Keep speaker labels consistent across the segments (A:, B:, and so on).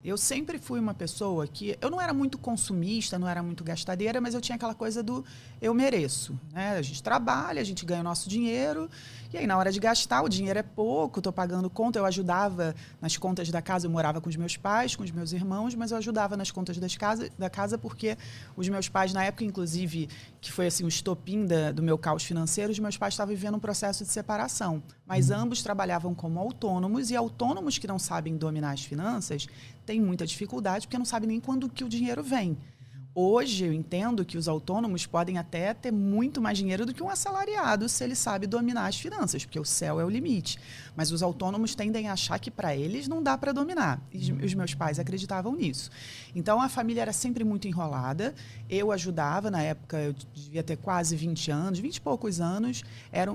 A: Eu sempre fui uma pessoa que... Eu não era muito consumista, não era muito gastadeira, mas eu tinha aquela coisa do eu mereço. Né? A gente trabalha, a gente ganha o nosso dinheiro, e aí na hora de gastar, o dinheiro é pouco, estou pagando conta. Eu ajudava nas contas da casa, eu morava com os meus pais, com os meus irmãos, mas eu ajudava nas contas da casa porque os meus pais, na época, inclusive, que foi assim, o estopim do meu caos financeiro, os meus pais estavam vivendo um processo de separação. Mas ambos trabalhavam como autônomos, e autônomos que não sabem dominar as finanças têm muita dificuldade porque não sabem nem quando que o dinheiro vem. Hoje, eu entendo que os autônomos podem até ter muito mais dinheiro do que um assalariado se ele sabe dominar as finanças, porque o céu é o limite. Mas os autônomos tendem a achar que para eles não dá para dominar. E os meus pais acreditavam nisso. Então, a família era sempre muito enrolada. Eu ajudava, na época, eu devia ter quase 20 anos, 20 e poucos anos.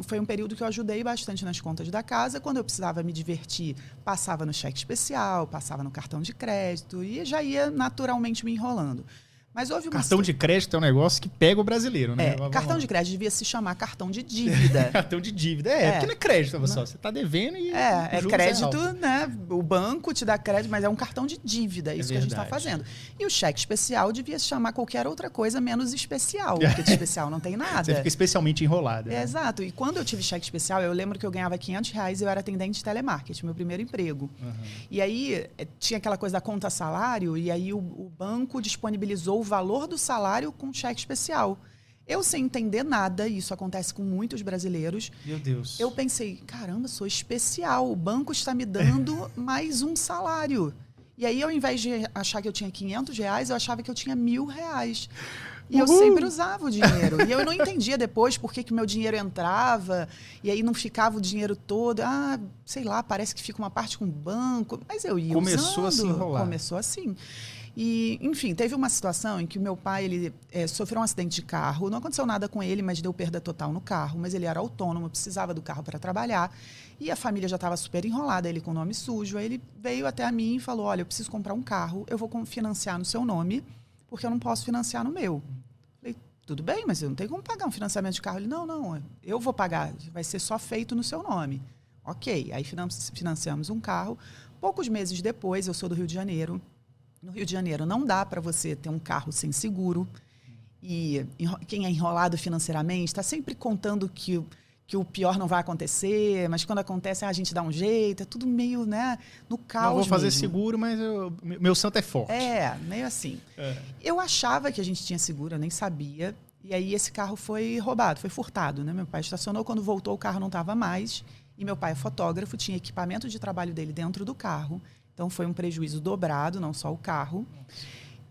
A: Foi um período que eu ajudei bastante nas contas da casa. Quando eu precisava me divertir, passava no cheque especial, passava no cartão de crédito e já ia naturalmente me enrolando. Mas houve uma...
B: Cartão de crédito é um negócio que pega o brasileiro, né?
A: Cartão de crédito devia se chamar cartão de dívida.
B: Cartão de dívida, porque não é crédito, pessoal. Você está devendo e
A: é crédito, né? O banco te dá crédito, mas é um cartão de dívida, isso que a gente está fazendo. E o cheque especial devia se chamar qualquer outra coisa menos especial, porque de especial não tem nada.
B: Você fica especialmente enrolada.
A: Né? Exato. E quando eu tive cheque especial, eu lembro que eu ganhava R$500 e eu era atendente de telemarketing, meu primeiro emprego. E aí tinha aquela coisa da conta salário, e aí o banco disponibilizou o valor do salário com cheque especial. Eu, sem entender nada, e isso acontece com muitos brasileiros.
B: Meu Deus.
A: Eu pensei, caramba, sou especial. O banco está me dando mais um salário. E aí, ao invés de achar que eu tinha R$500, eu achava que eu tinha R$1.000. E eu sempre usava o dinheiro. E eu não entendia depois por que meu dinheiro entrava e aí não ficava o dinheiro todo. Sei lá, parece que fica uma parte com o banco. Mas eu ia
B: Começou a se enrolar.
A: Começou assim. E, enfim, teve uma situação em que o meu pai ele sofreu um acidente de carro. Não aconteceu nada com ele, mas deu perda total no carro. Mas ele era autônomo, precisava do carro para trabalhar. E a família já estava super enrolada, ele com o nome sujo. Aí ele veio até a mim e falou, olha, eu preciso comprar um carro, eu vou financiar no seu nome, porque eu não posso financiar no meu. Falei, tudo bem, mas eu não tenho como pagar um financiamento de carro. Ele, não, eu vou pagar, vai ser só feito no seu nome. Ok, aí financiamos um carro. Poucos meses depois, eu sou do Rio de Janeiro. No Rio de Janeiro não dá para você ter um carro sem seguro. E quem é enrolado financeiramente está sempre contando que o pior não vai acontecer, mas quando acontece a gente dá um jeito, é tudo meio, né, no caos.
B: Não vou fazer
A: mesmo.
B: Seguro, mas meu santo é forte.
A: Meio assim. Eu achava que a gente tinha seguro, eu nem sabia. E aí esse carro foi roubado, foi furtado, né? Meu pai estacionou, quando voltou o carro não estava mais. E meu pai é fotógrafo, tinha equipamento de trabalho dele dentro do carro. Então, foi um prejuízo dobrado, não só o carro.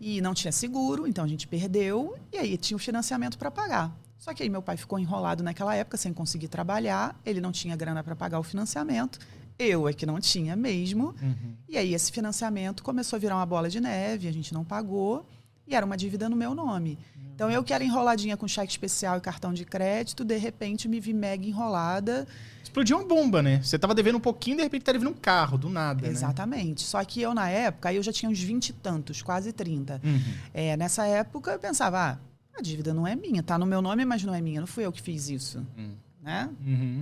A: E não tinha seguro, então a gente perdeu. E aí tinha o financiamento para pagar. Só que aí meu pai ficou enrolado naquela época, sem conseguir trabalhar. Ele não tinha grana para pagar o financiamento. Eu é que não tinha mesmo. E aí esse financiamento começou a virar uma bola de neve, a gente não pagou. E era uma dívida no meu nome. Então, eu que era enroladinha com cheque especial e cartão de crédito, de repente me vi mega enrolada.
B: Explodiu uma bomba, né? Você estava devendo um pouquinho, de repente tá devendo um carro, do nada.
A: Exatamente. Né? Só que eu, na época, eu já tinha uns 20 e tantos, quase 30. Nessa época, eu pensava, a dívida não é minha, tá no meu nome, mas não é minha. Não fui eu que fiz isso. Né?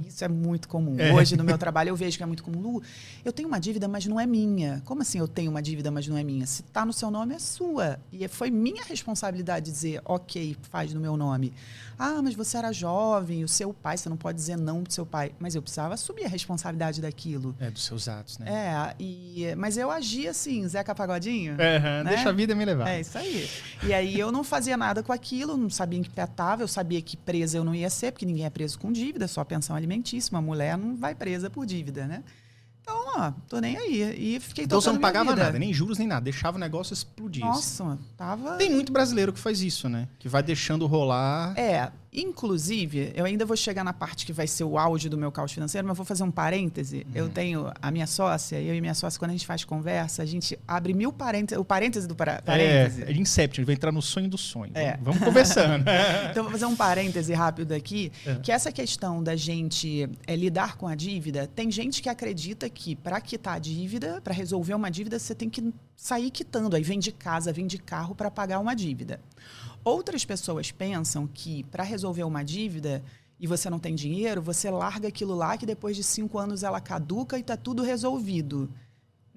A: Isso é muito comum. Hoje, no meu trabalho, eu vejo que é muito comum. Lu, eu tenho uma dívida, mas não é minha. Como assim eu tenho uma dívida, mas não é minha? Se está no seu nome, é sua. E foi minha responsabilidade dizer, ok, faz no meu nome. Mas você era jovem, o seu pai, você não pode dizer não pro seu pai. Mas eu precisava assumir a responsabilidade daquilo.
B: Dos seus atos, né?
A: Mas eu agia assim, Zeca Pagodinho. Né?
B: Deixa a vida me levar.
A: É isso aí. E aí eu não fazia nada com aquilo, não sabia em que pé estava, eu sabia que presa eu não ia ser, porque ninguém é preso com dívida, só pensão alimentícia. Uma mulher não vai presa por dívida, né? Então, tô nem aí. E fiquei
B: Então você não pagava
A: vida.
B: nada, nem juros, nem nada. Deixava o negócio explodir.
A: Nossa, tava...
B: Tem muito brasileiro que faz isso, né? Que vai deixando rolar.
A: Inclusive, eu ainda vou chegar na parte que vai ser o auge do meu caos financeiro, mas vou fazer um parêntese. Eu tenho a minha sócia, eu e minha sócia, quando a gente faz conversa, a gente abre 1000 parênteses, o parêntese do parêntese.
B: É de Inception, vai entrar no sonho do sonho. Vamos conversando.
A: Então, vou fazer um parêntese rápido aqui, que essa questão da gente lidar com a dívida, tem gente que acredita que para quitar a dívida, para resolver uma dívida, você tem que sair quitando. Aí vende casa, vende carro para pagar uma dívida. Outras pessoas pensam que para resolver uma dívida e você não tem dinheiro, você larga aquilo lá que depois de 5 anos ela caduca e está tudo resolvido.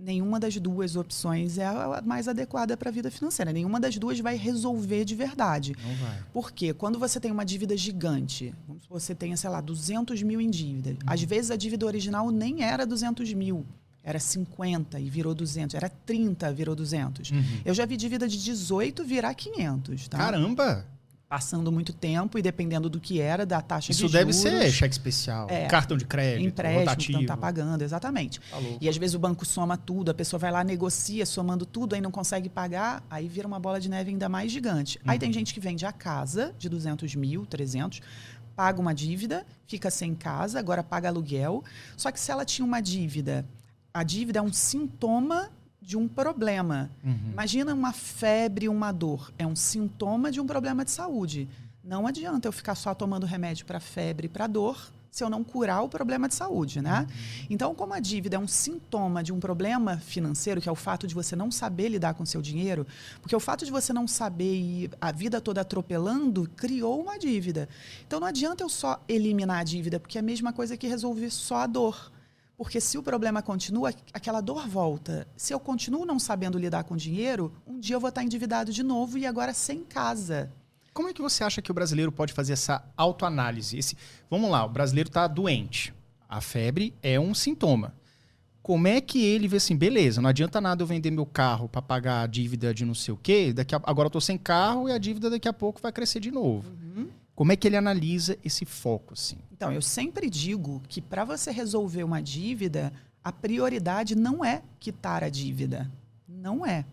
A: nenhuma das duas opções é a mais adequada para a vida financeira. Nenhuma das duas vai resolver de verdade.
B: Não vai.
A: Porque quando você tem uma dívida gigante, vamos supor que você tenha, sei lá, 200 mil em dívida. Às vezes a dívida original nem era 200 mil. Era 50 e virou 200. Era 30 virou 200. Eu já vi dívida de 18 virar 500. Tá?
B: Caramba!
A: Passando muito tempo e dependendo do que era, da taxa de juros.
B: Isso deve ser cheque especial, cartão de crédito,
A: empréstimo,
B: rotativo.
A: Então tá pagando, exatamente.
B: Tá,
A: e às vezes o banco soma tudo, a pessoa vai lá, negocia, somando tudo, aí não consegue pagar, aí vira uma bola de neve ainda mais gigante. Aí tem gente que vende a casa de 200 mil, 300, paga uma dívida, fica sem casa, agora paga aluguel. Só que se ela tinha uma dívida, a dívida é um sintoma de um problema. Imagina uma febre, uma dor. É um sintoma de um problema de saúde. Não adianta eu ficar só tomando remédio para febre e para dor se eu não curar o problema de saúde, né? Então, como a dívida é um sintoma de um problema financeiro, que é o fato de você não saber lidar com o seu dinheiro, porque o fato de você não saber ir a vida toda atropelando criou uma dívida. Então, não adianta eu só eliminar a dívida, porque é a mesma coisa que resolver só a dor. Porque se o problema continua, aquela dor volta. Se eu continuo não sabendo lidar com dinheiro, um dia eu vou estar endividado de novo e agora sem casa.
B: Como é que você acha que o brasileiro pode fazer essa autoanálise? Vamos lá, o brasileiro está doente. A febre é um sintoma. Como é que ele vê assim, beleza, não adianta nada eu vender meu carro para pagar a dívida de não sei o quê, agora eu estou sem carro e a dívida daqui a pouco vai crescer de novo. Como é que ele analisa esse foco, assim?
A: Então, eu sempre digo que para você resolver uma dívida, a prioridade não é quitar a dívida. Não é.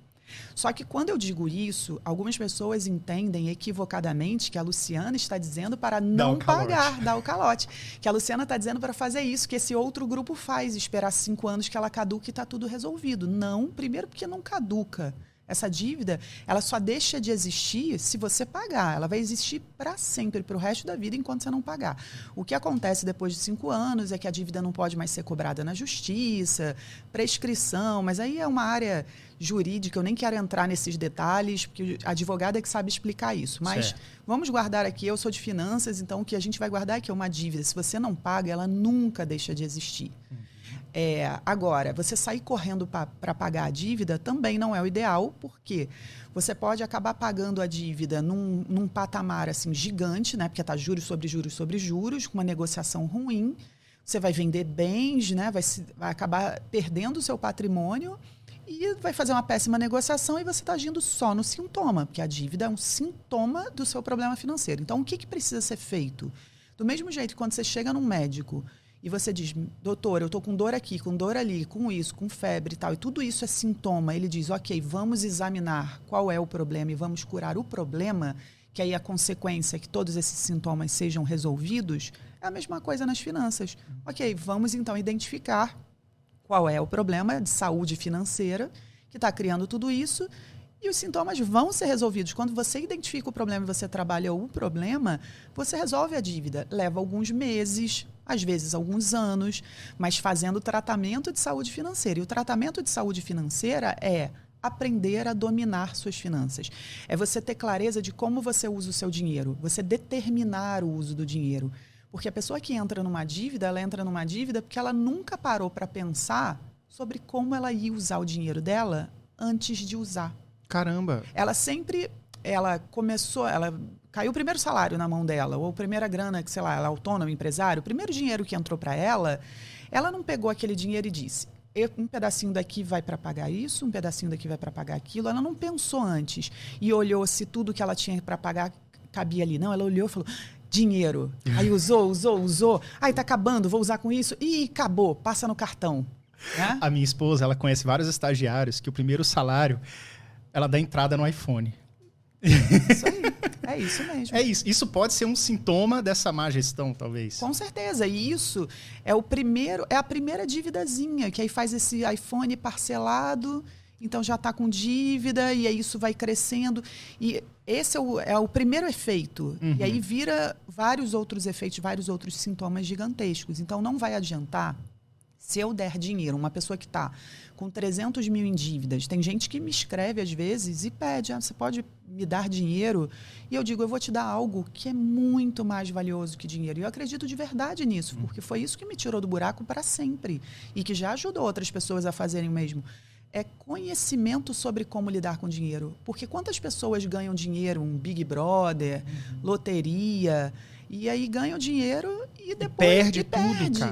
A: Só que quando eu digo isso, algumas pessoas entendem equivocadamente que a Luciana está dizendo para não pagar, dar o calote. Que a Luciana está dizendo para fazer isso, que esse outro grupo faz, esperar 5 anos que ela caduque e está tudo resolvido. Não, primeiro porque não caduca. Essa dívida, ela só deixa de existir se você pagar. Ela vai existir para sempre, para o resto da vida, enquanto você não pagar. O que acontece depois de 5 anos é que a dívida não pode mais ser cobrada na justiça, prescrição, mas aí é uma área jurídica, eu nem quero entrar nesses detalhes, porque a advogada é que sabe explicar isso. Mas vamos guardar aqui, eu sou de finanças, então o que a gente vai guardar aqui é uma dívida. Se você não paga, ela nunca deixa de existir. Agora, você sair correndo para pagar a dívida também não é o ideal, porque você pode acabar pagando a dívida num patamar assim, gigante, né? Porque está juros sobre juros sobre juros, com uma negociação ruim. Você vai vender bens, né? Vai acabar perdendo o seu patrimônio e vai fazer uma péssima negociação e você está agindo só no sintoma, porque a dívida é um sintoma do seu problema financeiro. Então, o que precisa ser feito? Do mesmo jeito que quando você chega num médico e você diz, doutor, eu estou com dor aqui, com dor ali, com isso, com febre e tal, e tudo isso é sintoma. Ele diz, ok, vamos examinar qual é o problema e vamos curar o problema, que aí a consequência é que todos esses sintomas sejam resolvidos, é a mesma coisa nas finanças. Ok, vamos então identificar qual é o problema de saúde financeira que está criando tudo isso e os sintomas vão ser resolvidos. Quando você identifica o problema e você trabalha o problema, você resolve a dívida. Leva alguns meses, às vezes alguns anos, mas fazendo tratamento de saúde financeira. E o tratamento de saúde financeira é aprender a dominar suas finanças. É você ter clareza de como você usa o seu dinheiro, você determinar o uso do dinheiro. Porque a pessoa que entra numa dívida, ela entra numa dívida porque ela nunca parou para pensar sobre como ela ia usar o dinheiro dela antes de usar.
B: Caramba!
A: Ela caiu o primeiro salário na mão dela, ou a primeira grana, que sei lá, ela é autônoma, empresário, o primeiro dinheiro que entrou para ela não pegou aquele dinheiro e disse, um pedacinho daqui vai para pagar isso, um pedacinho daqui vai para pagar aquilo. Ela não pensou antes e olhou se tudo que ela tinha para pagar cabia ali. Não, ela olhou e falou, dinheiro. Aí usou. Aí tá acabando, vou usar com isso. Ih, acabou, passa no cartão. Né?
B: A minha esposa, ela conhece vários estagiários que o primeiro salário, ela dá entrada no iPhone.
A: Isso aí, é isso mesmo.
B: É isso. Isso pode ser um sintoma dessa má gestão, talvez.
A: Com certeza. E isso é a primeira dívidazinha, que aí faz esse iPhone parcelado, então já está com dívida, e aí isso vai crescendo. E esse é o primeiro efeito. E aí vira vários outros efeitos, vários outros sintomas gigantescos. Então não vai adiantar Se eu der dinheiro, uma pessoa que está com 300 mil em dívidas, tem gente que me escreve às vezes e pede, você pode me dar dinheiro? E eu digo, eu vou te dar algo que é muito mais valioso que dinheiro. E eu acredito de verdade nisso, porque foi isso que me tirou do buraco para sempre e que já ajudou outras pessoas a fazerem o mesmo. É conhecimento sobre como lidar com dinheiro. Porque quantas pessoas ganham dinheiro, um Big Brother, loteria, e aí ganham dinheiro e depois
B: perde tudo, cara.